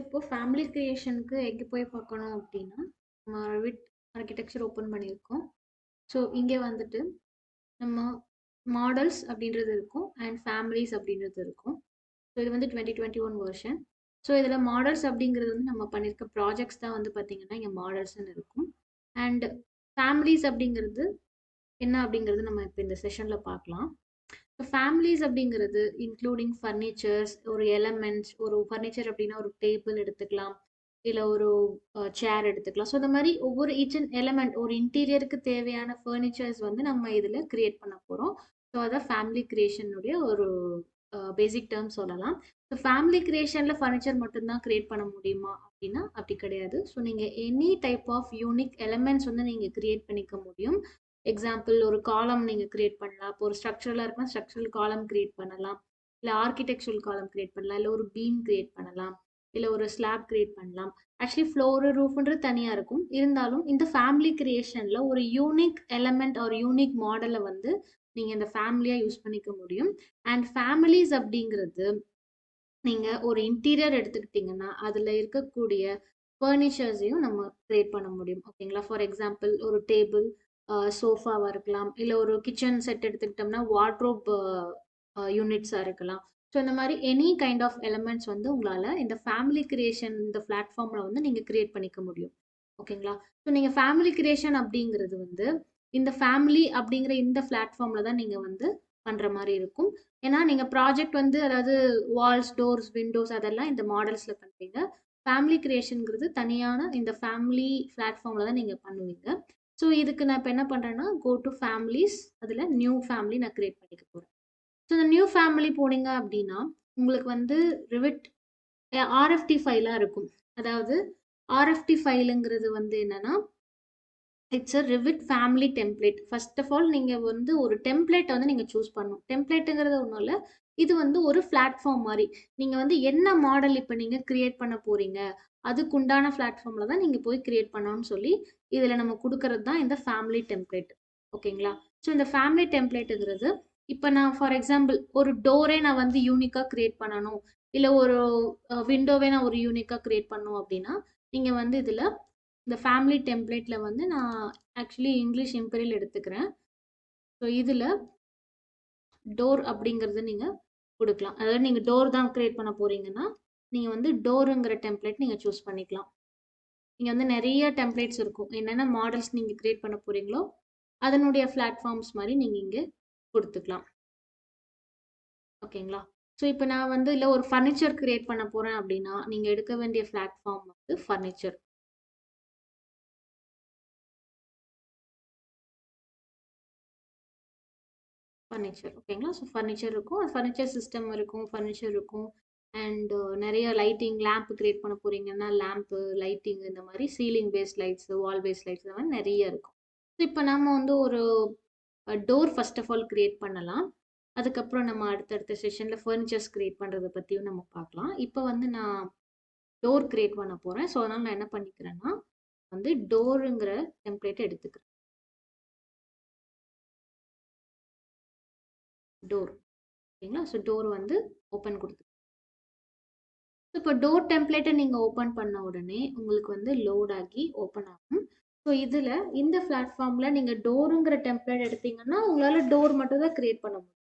இப்போ ஃபேமிலி கிரியேஷனுக்கு எங்கே போய் பார்க்கணும் அப்படின்னா, நம்ம Revit ஆர்க்கிடெக்சர் ஓப்பன் பண்ணியிருக்கோம். ஸோ இங்கே வந்துட்டு நம்ம மாடல்ஸ் அப்படின்றது இருக்கும் அண்ட் ஃபேமிலிஸ் அப்படின்றது இருக்கும். ஸோ இது வந்து 2021 வெர்ஷன். ஸோ இதில் மாடல்ஸ் அப்படிங்கிறது வந்து நம்ம பண்ணியிருக்க ப்ராஜெக்ட்ஸ் தான் வந்து பார்த்தீங்கன்னா இங்கே மாடல்ஸ்ன்னு இருக்கும். அண்ட் ஃபேமிலிஸ் அப்படிங்கிறது என்ன அப்படிங்கிறது நம்ம இப்போ இந்த செஷனில் பார்க்கலாம். இப்போ ஃபேமிலிஸ் அப்படிங்கிறது இன்க்ளூடிங் ஃபர்னிச்சர்ஸ், ஒரு எலமெண்ட்ஸ், ஒரு ஃபர்னிச்சர் அப்படின்னா ஒரு டேபிள் எடுத்துக்கலாம், இல்லை ஒரு சேர் எடுத்துக்கலாம். ஸோ இந்த மாதிரி ஒவ்வொரு ஈச் அண்ட் எலமெண்ட் ஒரு இன்டீரியருக்கு தேவையான ஃபர்னிச்சர்ஸ் வந்து நம்ம இதில் கிரியேட் பண்ண போகிறோம். ஸோ அதான் ஃபேமிலி கிரியேஷனுடைய ஒரு பேசிக் டேர்ம் சொல்லலாம். ஸோ ஃபேமிலி கிரியேஷனில் ஃபர்னிச்சர் மட்டும்தான் கிரியேட் பண்ண முடியுமா அப்படின்னா அப்படி கிடையாது. ஸோ நீங்கள் any type of unique elements வந்து நீங்கள் கிரியேட் பண்ணிக்க முடியும். எக்ஸாம்பிள் ஒரு காலம் நீங்கள் கிரியேட் பண்ணலாம். இப்போ ஒரு ஸ்ட்ரக்சரலாக இருக்குன்னா ஸ்ட்ரக்சரல் காலம் கிரியேட் பண்ணலாம், இல்லை ஆர்கிடெக்சரல் காலம் கிரியேட் பண்ணலாம், இல்லை ஒரு பீம் கிரியேட் பண்ணலாம், இல்லை ஒரு ஸ்லாப் கிரியேட் பண்ணலாம். ஆக்சுவலி ஃப்ளோரு ரூஃப்ன்றது தனியாக இருக்கும். இருந்தாலும் இந்த ஃபேமிலி கிரியேஷனில் ஒரு யூனிக் எலமெண்ட் ஒரு யூனிக் மாடலை வந்து நீங்கள் இந்த ஃபேமிலியாக யூஸ் பண்ணிக்க முடியும். அண்ட் ஃபேமிலிஸ் அப்படிங்கிறது நீங்கள் ஒரு இன்டீரியர் எடுத்துக்கிட்டிங்கன்னா அதில் இருக்கக்கூடிய ஃபர்னிச்சர்ஸையும் நம்ம கிரியேட் பண்ண முடியும். ஓகேங்களா? ஃபார் எக்ஸாம்பிள் ஒரு டேபிள், சோஃபாவாக இருக்கலாம், இல்லை ஒரு கிச்சன் செட் எடுத்துக்கிட்டோம்னா வார்ட்ரோப் யூனிட்ஸாக இருக்கலாம். ஸோ இந்த மாதிரி எனி கைண்ட் ஆஃப் எலமெண்ட்ஸ் வந்து உங்களால் இந்த ஃபேமிலி கிரியேஷன் இந்த பிளாட்ஃபார்மில் வந்து நீங்கள் கிரியேட் பண்ணிக்க முடியும். ஓகேங்களா? ஸோ நீங்கள் ஃபேமிலி கிரியேஷன் அப்படிங்கிறது வந்து இந்த ஃபேமிலி அப்படிங்கிற இந்த பிளாட்ஃபார்மில் தான் நீங்கள் வந்து பண்ணுற மாதிரி இருக்கும். ஏன்னா நீங்கள் ப்ராஜெக்ட் வந்து அதாவது வால்ஸ், டோர்ஸ், விண்டோஸ் அதெல்லாம் இந்த மாடல்ஸில் பண்ணுறீங்க. ஃபேமிலி கிரியேஷனுங்கிறது தனியான இந்த ஃபேமிலி பிளாட்ஃபார்மில் தான் நீங்கள் பண்ணுவீங்க. ஸோ இதுக்கு நான் இப்போ என்ன பண்ணுறேன்னா கோ டு ஃபேமிலிஸ், அதில் நியூ ஃபேமிலி நான் கிரியேட் பண்ணிக்க போகிறேன். ஸோ இந்த நியூ ஃபேமிலி போனீங்க அப்படின்னா உங்களுக்கு வந்து ரிவிட் ஆர்எஃப்டி ஃபைலாக இருக்கும். அதாவது ஆர்எஃப்டி ஃபைலுங்கிறது வந்து என்னன்னா it's a Revit family template. First of all நீங்கள் வந்து ஒரு டெம்ப்ளேட்டை வந்து நீங்கள் சூஸ் பண்ணணும். டெம்ப்ளேட்டுங்கிறது ஒன்றும் இல்லை, இது வந்து ஒரு பிளாட்ஃபார்ம் மாதிரி. நீங்கள் வந்து என்ன மாடல் இப்போ நீங்கள் கிரியேட் பண்ண போகிறீங்க அதுக்குண்டான பிளாட்ஃபார்மில் தான் நீங்கள் போய் கிரியேட் பண்ணணும்னு சொல்லி இதில் நம்ம கொடுக்கறது தான் இந்த ஃபேமிலி டெம்ப்ளேட். ஓகேங்களா? ஸோ இந்த ஃபேமிலி டெம்ப்ளேட்டுங்கிறது இப்போ நான் ஃபார் எக்ஸாம்பிள் ஒரு டோரே நான் வந்து யூனிக்காக கிரியேட் பண்ணணும், இல்லை ஒரு விண்டோவே நான் ஒரு யூனிக்காக கிரியேட் பண்ணணும் அப்படின்னா நீங்கள் வந்து இதில் இந்த ஃபேமிலி டெம்ப்ளேட்டில் வந்து நான் ஆக்சுவலி இங்கிலீஷ் இம்பீரியல் எடுத்துக்கிறேன். ஸோ இதில் டோர் அப்படிங்கிறது நீங்கள் கொடுக்கலாம். அதாவது நீங்கள் டோர் தான் கிரியேட் பண்ண போகிறீங்கன்னா நீங்கள் வந்து டோருங்கிற டெம்ப்ளேட் நீங்கள் சூஸ் பண்ணிக்கலாம். நீங்கள் வந்து நிறைய டெம்ப்ளேட்ஸ் இருக்கும், என்னென்ன மாடல்ஸ் நீங்கள் கிரியேட் பண்ண போகிறீங்களோ அதனுடைய பிளாட்ஃபார்ம்ஸ் மாதிரி நீங்கள் இங்கே கொடுத்துக்கலாம். ஓகேங்களா? ஸோ இப்போ நான் வந்து இல்லை ஒரு ஃபர்னிச்சர் கிரியேட் பண்ண போகிறேன் அப்படின்னா நீங்கள் எடுக்க வேண்டிய பிளாட்ஃபார்ம் வந்து ஃபர்னிச்சர். ஃபர்னிச்சர். ஓகேங்களா? ஸோ ஃபர்னிச்சர் இருக்கும், ஃபர்னிச்சர் சிஸ்டம் இருக்கும், ஃபர்னிச்சர் இருக்கும். அண்ட் நிறைய லைட்டிங் லேம்ப் கிரியேட் பண்ண போகிறீங்கன்னா லேம்ப்பு, லைட்டிங், இந்த மாதிரி ceiling based lights, wall based lights, இந்த மாதிரி நிறைய இருக்கும். ஸோ இப்போ நம்ம வந்து ஒரு door first of all create பண்ணலாம். அதுக்கப்புறம் நம்ம அடுத்தடுத்த செஷனில் ஃபர்னிச்சர்ஸ் கிரியேட் பண்ணுறதை பற்றியும் நம்ம பார்க்கலாம். இப்போ வந்து நான் டோர் கிரியேட் பண்ண போகிறேன். ஸோ அதனால் நான் என்ன பண்ணிக்கிறேன்னா வந்து டோருங்கிற டெம்ப்ளேட்டை எடுத்துக்கிறேன். டோர். ஓகேங்களா? ஸோ டோர் வந்து ஓப்பன் கொடுத்து இப்போ டோர் டெம்ப்ளேட்டை நீங்கள் ஓப்பன் பண்ண உடனே உங்களுக்கு வந்து லோட் ஆகி ஓப்பன் ஆகும். ஸோ இதில் இந்த பிளாட்ஃபார்மில் நீங்கள் டோருங்கிற டெம்ப்ளேட் எடுத்தீங்கன்னா உங்களால் டோர் மட்டும் தான் கிரியேட் பண்ண முடியும்.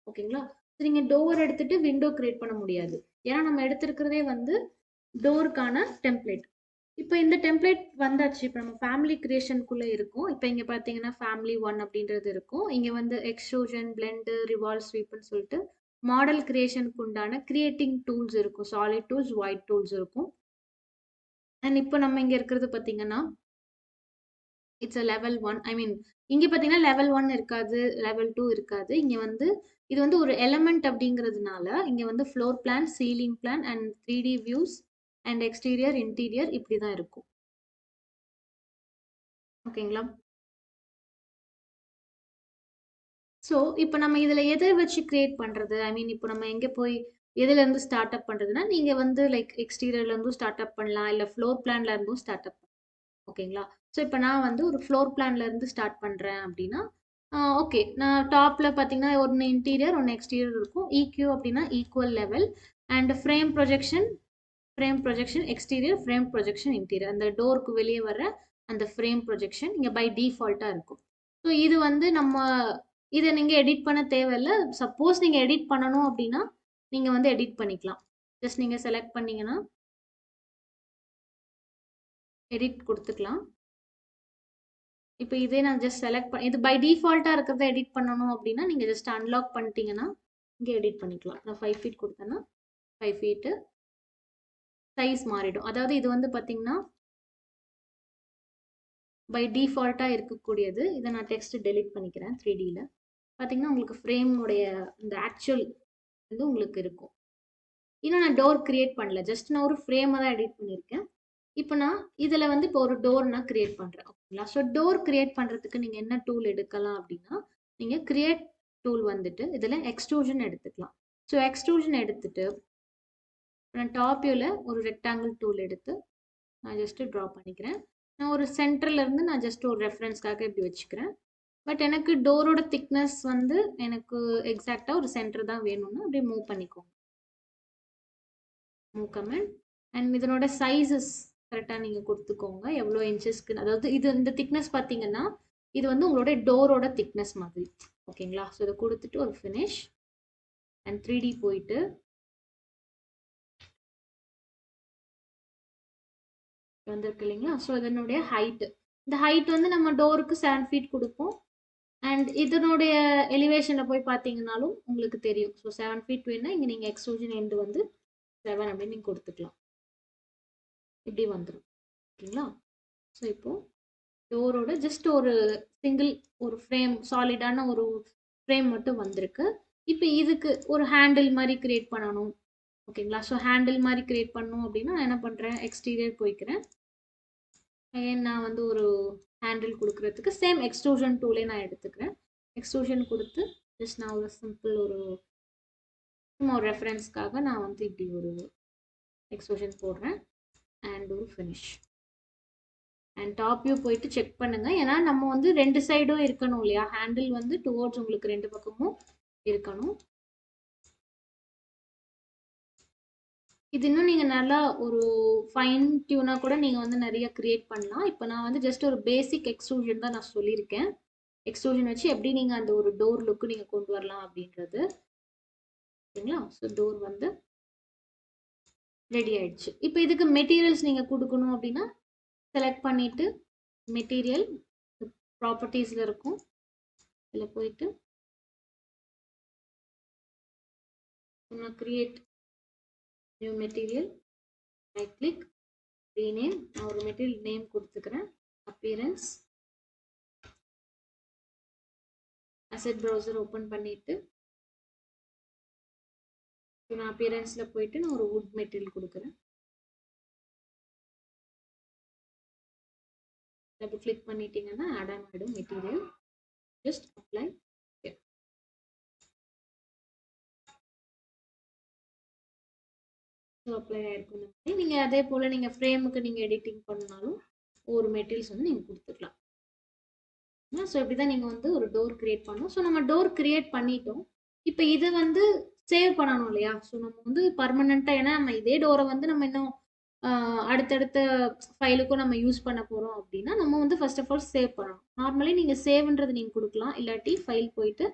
ஓகேங்களா? ஸோ நீங்கள் டோர் எடுத்துட்டு விண்டோ கிரியேட் பண்ண முடியாது, ஏன்னா நம்ம எடுத்துருக்கிறதே வந்து டோருக்கான டெம்ப்ளேட். இப்போ இந்த டெம்ப்ளேட் வந்தாச்சு. இப்போ நம்ம ஃபேமிலி கிரியேஷனுக்குள்ளே இருக்கும். இப்போ இங்கே பார்த்தீங்கன்னா ஃபேமிலி 1 அப்படின்றது இருக்கும். இங்கே வந்து எக்ஸ்ட்ரூஷன், பிளெண்டு, ரிவால்வ், ஸ்வீப்னு சொல்லிட்டு மாடல் கிரியேஷனுக்கு உண்டான கிரியேட்டிங் டூல்ஸ் இருக்கும். சாலிட் டூல்ஸ், ஒயிட் டூல்ஸ் இருக்கும். அண்ட் இப்போ நம்ம இங்கே இருக்கிறது பார்த்தீங்கன்னா இட்ஸ் அ லெவல் 1. ஐ மீன் இங்கே பார்த்தீங்கன்னா லெவல் 1 இருக்காது, லெவல் 2 இருக்காது. இங்கே வந்து இது வந்து ஒரு எலமெண்ட் அப்படிங்கிறதுனால இங்கே வந்து floor plan, ceiling plan and 3D views and exterior, interior இப்படி தான் இருக்கும். ஓகேங்களா? ஸோ இப்போ நம்ம இதில் எதை வச்சு கிரியேட் பண்ணுறது, ஐ மீன் இப்போ நம்ம எங்கே போய் எதுலேருந்து ஸ்டார்ட் அப் பண்ணுறதுன்னா நீங்கள் வந்து லைக் எக்ஸ்டீரியர்லேருந்தும் ஸ்டார்ட் அப் பண்ணலாம், இல்லை ஃப்ளோர் பிளான்லேருந்தும் ஸ்டார்ட் அப் பண்ணலாம். ஓகேங்களா? ஸோ இப்போ நான் வந்து ஒரு ஃப்ளோர் பிளான்லேருந்து ஸ்டார்ட் பண்ணுறேன் அப்படின்னா ஓகே, நான் டாப்பில் பார்த்தீங்கன்னா ஒன்று இன்டீரியர் ஒன்று எக்ஸ்டீரியர் இருக்கும். EQ அப்படின்னா equal level and frame projection frame projection exterior, frame projection interior. அந்த டோருக்கு வெளியே வர அந்த ஃப்ரேம் ப்ரொஜெக்ஷன் இங்கே பை டிஃபால்ட்டாக இருக்கும். ஸோ இது வந்து நம்ம இதை நீங்கள் எடிட் பண்ண தேவையில்ல. சப்போஸ் நீங்கள் எடிட் பண்ணணும் அப்படின்னா நீங்கள் வந்து எடிட் பண்ணிக்கலாம். ஜஸ்ட் நீங்கள் செலக்ட் பண்ணீங்கன்னா எடிட் கொடுத்துக்கலாம். இப்போ இதே நான் ஜஸ்ட் செலக்ட் பண்ண, இது பை டிஃபால்ட்டாக இருக்கிறத எடிட் பண்ணணும் அப்படின்னா நீங்கள் ஜஸ்ட் அன்லாக் பண்ணிட்டீங்கன்னா இங்கே எடிட் பண்ணிக்கலாம். நான் 5 feet கொடுத்தேன்னா 5 feet சைஸ் மாறிடும். அதாவது இது வந்து பார்த்தீங்கன்னா பை டிஃபால்ட்டாக இருக்கக்கூடியது. இதை நான் டெக்ஸ்ட் டெலிட் பண்ணிக்கிறேன். 3Dயில் பார்த்தீங்கன்னா உங்களுக்கு ஃப்ரேமுடைய இந்த ஆக்சுவல் வந்து உங்களுக்கு இருக்கும். இன்னும் நான் டோர் கிரியேட் பண்ணல, ஜஸ்ட் நான் ஒரு ஃப்ரேமை தான் எடிட் பண்ணியிருக்கேன். இப்போ நான் இதில் வந்து இப்போ ஒரு டோர் நான் கிரியேட் பண்ணுறேன். ஓகேங்களா? ஸோ டோர் கிரியேட் பண்ணுறதுக்கு நீங்கள் என்ன டூல் எடுக்கலாம் அப்படின்னா நீங்கள் கிரியேட் டூல் வந்துட்டு இதில் எக்ஸ்ட்ரூஷன் எடுத்துக்கலாம். ஸோ எக்ஸ்ட்ரூஷன் எடுத்துட்டு நான் டாப் வியூவில் ஒரு ரெக்டாங்கிள் டூல் எடுத்து நான் ஜஸ்ட்டு ட்ரா பண்ணிக்கிறேன். நான் ஒரு சென்டர்லேருந்து நான் ஜஸ்ட் ஒரு ரெஃபரன்ஸ்க்காக இப்படி வச்சுக்கிறேன். பட் எனக்கு டோரோட திக்னஸ் வந்து எனக்கு எக்ஸாக்டாக ஒரு சென்டர் தான் வேணும்னா அப்படியே மூவ் பண்ணிக்கோங்க. மூவ் கமெண்ட் அண்ட் இதனோட சைஸஸ் கரெக்டாக நீங்கள் கொடுத்துக்கோங்க. எவ்வளோ இன்ச்சஸ்க்கு, அதாவது இது இந்த திக்னஸ் பார்த்தீங்கன்னா இது வந்து உங்களோட டோரோட திக்னஸ் மாதிரி. ஓகேங்களா? ஸோ இதை கொடுத்துட்டு ஒரு ஃபினிஷ் அண்ட் 3D போயிட்டு வந்திருக்கு இல்லைங்களா? ஸோ இதனுடைய ஹைட்டு, இந்த ஹைட் வந்து நம்ம டோருக்கு 7 feet கொடுப்போம். அண்ட் இதனுடைய எலிவேஷனில் போய் பார்த்தீங்கன்னாலும் உங்களுக்கு தெரியும். ஸோ 7 feet வேணுன்னா இங்கே நீங்கள் எக்ஸ்ட்ரூஷன் எண்டு வந்து 7 அப்படின்னு நீங்கள் கொடுத்துக்கலாம். இப்படி வந்துடும். ஓகேங்களா? ஸோ இப்போது டோரோட ஜஸ்ட் ஒரு சிங்கிள் ஒரு ஃப்ரேம், சாலிடான ஒரு ஃப்ரேம் மட்டும் வந்திருக்கு. இப்போ இதுக்கு ஒரு ஹேண்டில் மாதிரி கிரியேட் பண்ணணும். ஓகேங்களா? ஸோ ஹேண்டில் மாதிரி கிரியேட் பண்ணணும் அப்படின்னா நான் என்ன பண்ணுறேன், எக்ஸ்டீரியர் போய்க்கிறேன். நான் வந்து ஒரு ஹேண்டில் கொடுக்குறதுக்கு சேம் எக்ஸ்ட்ரூஷன் டூலே நான் எடுத்துக்கிறேன். எக்ஸ்ட்ரூஷன் கொடுத்து ஜஸ்ட் நான் ஒரு சிம்பிள் ஒரு சும்மா ஒரு ரெஃபரன்ஸ்க்காக நான் வந்து இப்படி ஒரு எக்ஸ்ட்ரூஷன் போடுறேன் அண்ட் ஒரு ஃபினிஷ். அண்ட் டாப் வியூ போயிட்டு செக் பண்ணுங்க. ஏன்னா நம்ம வந்து ரெண்டு சைடும் இருக்கணும் இல்லையா? ஹேண்டில் வந்து டுவோர்ட்ஸ் உங்களுக்கு ரெண்டு பக்கமும் இருக்கணும். இது இன்னும் நீங்கள் நல்லா ஒரு ஃபைன் டியூனாக கூட நீங்கள் வந்து நிறைய க்ரியேட் பண்ணலாம். இப்போ நான் வந்து ஜஸ்ட் ஒரு பேசிக் எக்ஸ்ட்ரூஷன் தான் நான் சொல்லியிருக்கேன். எக்ஸ்ட்ரூஷன் வச்சு எப்படி நீங்கள் அந்த ஒரு டோர் லுக்கு நீங்கள் கொண்டு வரலாம் அப்படின்றது. ஓகேங்களா? ஸோ டோர் வந்து ரெடி ஆயிடுச்சு. இப்போ இதுக்கு மெட்டீரியல்ஸ் நீங்கள் கொடுக்கணும் அப்படின்னா செலக்ட் பண்ணிவிட்டு மெட்டீரியல் ப்ராப்பர்ட்டிஸில் இருக்கும், இதில் போயிட்டு நான் create new material, right click, rename. நான் ஒரு மெட்டீரியல் நேம் கொடுத்துக்கிறேன். அப்பியரன்ஸ், அசெட் ப்ரௌசர் ஓப்பன் பண்ணிவிட்டு நான் அப்பியரன்ஸில் போயிட்டு நான் ஒரு வுட் மெட்டீரியல் கொடுக்குறேன். டபுள் கிளிக் பண்ணிட்டீங்கன்னா ஆட் ஆன் ஆகிடும் மெட்டீரியல். Just apply. அப்ளை ஆயிருக்கும். நீங்கள் அதே போல் நீங்கள் ஃப்ரேமுக்கு நீங்கள் எடிட்டிங் பண்ணாலும் ஒரு மெட்டீரியல்ஸ் வந்து நீங்கள் கொடுத்துக்கலாம். ஸோ இப்படி தான் நீங்கள் வந்து ஒரு டோர் கிரியேட் பண்ணணும். ஸோ நம்ம டோர் கிரியேட் பண்ணிட்டோம். இப்போ இதை வந்து சேவ் பண்ணணும் இல்லையா? ஸோ நம்ம வந்து பர்மனெண்ட்டாக, ஏன்னா நம்ம இதே டோரை வந்து நம்ம இன்னும் அடுத்தடுத்த ஃபைலுக்கும் நம்ம யூஸ் பண்ண போகிறோம் அப்படின்னா நம்ம வந்து ஃபர்ஸ்ட் ஆஃப் ஆல் சேவ் பண்ணணும். நார்மலி நீங்கள் சேவ்ன்றது நீங்கள் கொடுக்கலாம், இல்லாட்டி ஃபைல் போயிட்டு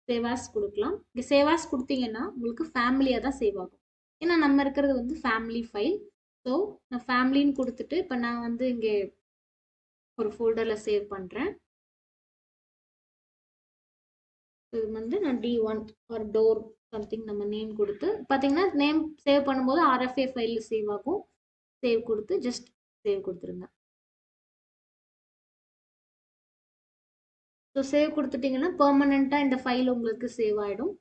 சேவாஸ் கொடுக்கலாம். இங்கே சேவாஸ் கொடுத்தீங்கன்னா உங்களுக்கு ஃபேமிலியாக தான் சேவ் ஆகும். ஏன்னா நம்ம இருக்கிறது வந்து ஃபேமிலி ஃபைல். ஸோ நான் ஃபேமிலின்னு கொடுத்துட்டு இப்போ நான் வந்து இங்கே ஒரு ஃபோல்டரில் சேவ் பண்ணுறேன். இது வந்து நான் D1 ஒரு டோர் சம்திங் நம்ம நேம் கொடுத்து பார்த்தீங்கன்னா நேம் சேவ் பண்ணும்போது RFA ஃபைல் சேவ் ஆகும். சேவ் கொடுத்து ஜஸ்ட் சேவ் கொடுத்துருங்க. ஸோ சேவ் கொடுத்துட்டிங்கன்னா பெர்மனெண்ட்டாக இந்த ஃபைல் உங்களுக்கு சேவ் ஆகிடும்.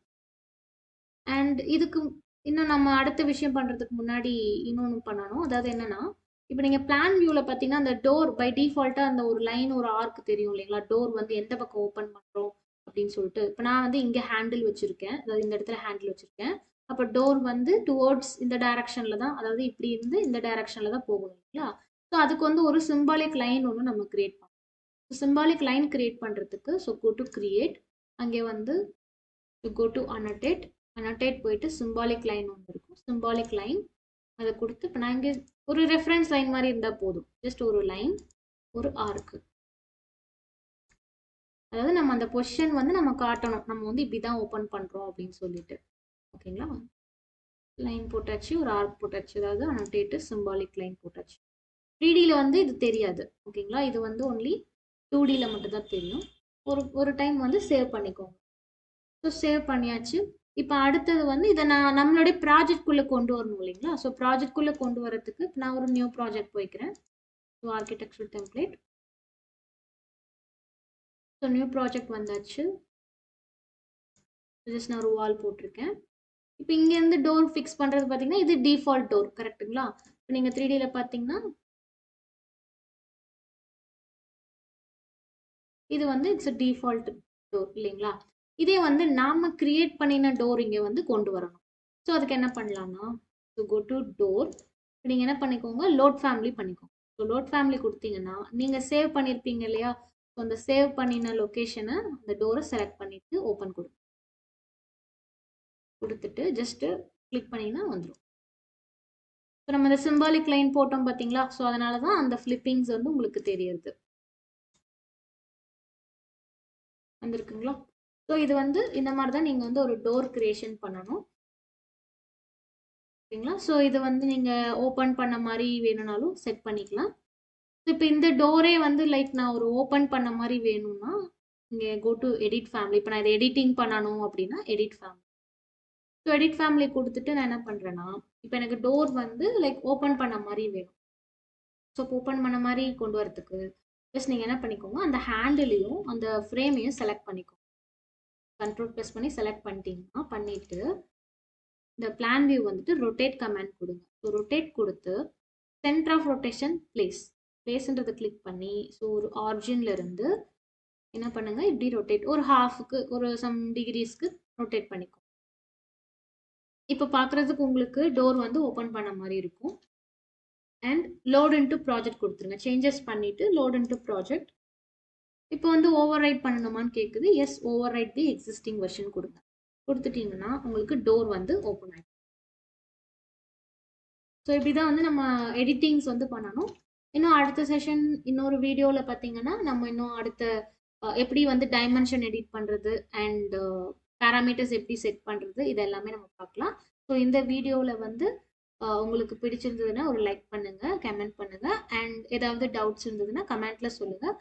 அண்ட் இதுக்கு இன்னும் நம்ம அடுத்த விஷயம் பண்ணுறதுக்கு முன்னாடி இன்னொன்று பண்ணணும். அதாவது என்னென்னா, இப்போ நீங்கள் பிளான் வியூவில் பார்த்தீங்கன்னா அந்த டோர் பை டிஃபால்ட்டாக அந்த ஒரு லைன் ஒரு ஆர்க் தெரியும் இல்லைங்களா? டோர் வந்து எந்த பக்கம் ஓப்பன் பண்ணுறோம் அப்படின்னு சொல்லிட்டு. இப்போ நான் வந்து இங்கே ஹேண்டில் வச்சுருக்கேன், அதாவது இந்த இடத்துல ஹேண்டில் வச்சுருக்கேன். அப்போ டோர் வந்து டுவோர்ட்ஸ் இந்த டைரக்ஷனில் தான், அதாவது இப்படி இருந்து இந்த டைரக்ஷனில் தான் போகணும் இல்லைங்களா? ஸோ அதுக்கு வந்து ஒரு சிம்பாலிக் லைன் ஒன்று நம்ம கிரியேட் பண்ணணும். சிம்பாலிக் லைன் கிரியேட் பண்ணுறதுக்கு ஸோ கோ டு கிரியேட், அங்கே வந்து கோ டு அனோட்டேட், அனோட்டேட் போயிட்டு சிம்பாலிக் லைன் ஒன்று இருக்கும். சிம்பாலிக் லைன் அதை கொடுத்து இப்போ நான் இங்கே ஒரு ரெஃபரன்ஸ் லைன் மாதிரி இருந்தால் போதும். ஜஸ்ட் ஒரு லைன், ஒரு ஆர்க்கு. அதாவது நம்ம அந்த பொசிஷன் வந்து நம்ம காட்டணும், நம்ம வந்து இப்படி தான் ஓப்பன் பண்ணுறோம் அப்படின்னு சொல்லிட்டு. ஓகேங்களா? லைன் போட்டாச்சு, ஒரு ஆர்க் போட்டாச்சு, அதாவது அனோட்டேட்டிவ் சிம்பாலிக் லைன் போட்டாச்சு. 3Dல வந்து இது தெரியாது. ஓகேங்களா? இது வந்து ஒன்லி 2Dல மட்டும்தான் தெரியும். ஒரு டைம் வந்து சேவ் பண்ணிக்கோங்க. ஸோ சேவ் பண்ணியாச்சு. இப்போ அடுத்தது வந்து இதை நான் நம்மளுடைய ப்ராஜெக்ட்குள்ளே கொண்டு வரணும் இல்லைங்களா? ஸோ ப்ராஜெக்ட்குள்ளே கொண்டு வரதுக்கு நான் ஒரு நியூ ப்ராஜெக்ட் போய்க்கிறேன். So architecture template. So new project வந்தாச்சு. ஜஸ்ட் நான் ஒரு வால் போட்டிருக்கேன். இப்போ இங்கேருந்து டோர் ஃபிக்ஸ் பண்ணுறது பார்த்தீங்கன்னா இது டிஃபால்ட் டோர், கரெக்டுங்களா? இப்போ நீங்கள் 3Dல பார்த்தீங்கன்னா இது வந்து இட்ஸ் அ டிஃபால்ட் டோர் இல்லைங்களா? இதே வந்து நாம கிரியேட் பண்ணின டோர் இங்கே வந்து கொண்டு வரணும். ஸோ அதுக்கு என்ன பண்ணலாம்னா, ஸோ கோ டு டோர். நீங்கள் என்ன பண்ணிக்கோங்க, லோட் ஃபேமிலி பண்ணிக்கோங்க. ஸோ லோட் ஃபேமிலி கொடுத்தீங்கன்னா நீங்கள் சேவ் பண்ணியிருப்பீங்க இல்லையா? ஸோ அந்த சேவ் பண்ணின லொக்கேஷனை அந்த டோரை செலக்ட் பண்ணிட்டு ஓப்பன் கொடுத்துட்டு ஜஸ்ட்டு கிளிக் பண்ணிங்கன்னா வந்துடும். ஸோ நம்ம இந்த சிம்பாலிக் லைன் போட்டோம் பார்த்தீங்களா? ஸோ அதனால தான் அந்த ஃப்ளிப்பிங்ஸ் வந்து உங்களுக்கு தெரியுது. வந்துருக்குங்களா? ஸோ இது வந்து இந்த மாதிரி தான் நீங்கள் வந்து ஒரு டோர் கிரியேஷன் பண்ணணும். ஓகேங்களா? ஸோ இது வந்து நீங்கள் ஓப்பன் பண்ண மாதிரி வேணும்னாலும் செட் பண்ணிக்கலாம். இப்போ இந்த டோரே வந்து லைக் நான் ஒரு ஓப்பன் பண்ண மாதிரி வேணும்னா இங்கே கோ டு எடிட் ஃபேமிலி. இப்போ நான் இதை எடிட்டிங் பண்ணணும் அப்படின்னா edit family. So edit family கொடுத்துட்டு நான் என்ன பண்ணுறேன்னா, இப்போ எனக்கு டோர் வந்து லைக் ஓப்பன் பண்ண மாதிரி வேணும். ஸோ ஓப்பன் பண்ண மாதிரி கொண்டு வரதுக்கு ஜஸ்ட் நீங்கள் என்ன பண்ணிக்கோங்க, அந்த ஹேண்டிலையும் அந்த ஃப்ரேமையும் செலக்ட் பண்ணிக்கோங்க. கண்ட்ரோல் ப்ரெஸ் பண்ணி செலக்ட் பண்ணிட்டீங்கன்னா பண்ணிவிட்டு இந்த பிளான் வியூ வந்துட்டு ரொட்டேட் கமாண்ட் கொடுங்க. ஸோ ரொட்டேட் கொடுத்து சென்டர் ஆஃப் ரொட்டேஷன் பிளேஸ்ன்றதை கிளிக் பண்ணி ஸோ ஒரு ஆரிஜின்ல இருந்து என்ன பண்ணுங்க, இப்படி ரொட்டேட் ஒரு ஹாஃபுக்கு ஒரு சம் டிகிரிஸ்க்கு ரொட்டேட் பண்ணிக்கும். இப்போ பார்க்குறதுக்கு உங்களுக்கு டோர் வந்து ஓப்பன் பண்ண மாதிரி இருக்கும். அண்ட் லோட் இன்டு ப்ராஜெக்ட் கொடுத்துருங்க. சேஞ்சஸ் பண்ணிவிட்டு லோட் இன்டு ப்ராஜெக்ட். இப்போ வந்து ஓவர் ரைட் பண்ணணுமான்னு கேட்குது. Yes, overwrite the existing version கொடுங்க. கொடுத்துட்டிங்கன்னா உங்களுக்கு டோர் வந்து ஓப்பன் ஆகிடும். ஸோ இப்படி தான் வந்து நம்ம எடிட்டிங்ஸ் வந்து பண்ணணும். இன்னும் அடுத்த செஷன் இன்னொரு வீடியோவில் பார்த்தீங்கன்னா நம்ம இன்னும் அடுத்த எப்படி வந்து டைமென்ஷன் எடிட் பண்ணுறது அண்ட் பேராமீட்டர்ஸ் எப்படி செட் பண்ணுறது இது எல்லாமே நம்ம பார்க்கலாம். ஸோ இந்த வீடியோவில் வந்து உங்களுக்கு பிடிச்சிருந்ததுன்னா ஒரு லைக் பண்ணுங்கள், கமெண்ட் பண்ணுங்கள். அண்ட் ஏதாவது டவுட்ஸ் இருந்ததுன்னா கமெண்ட்டில் சொல்லுங்கள்.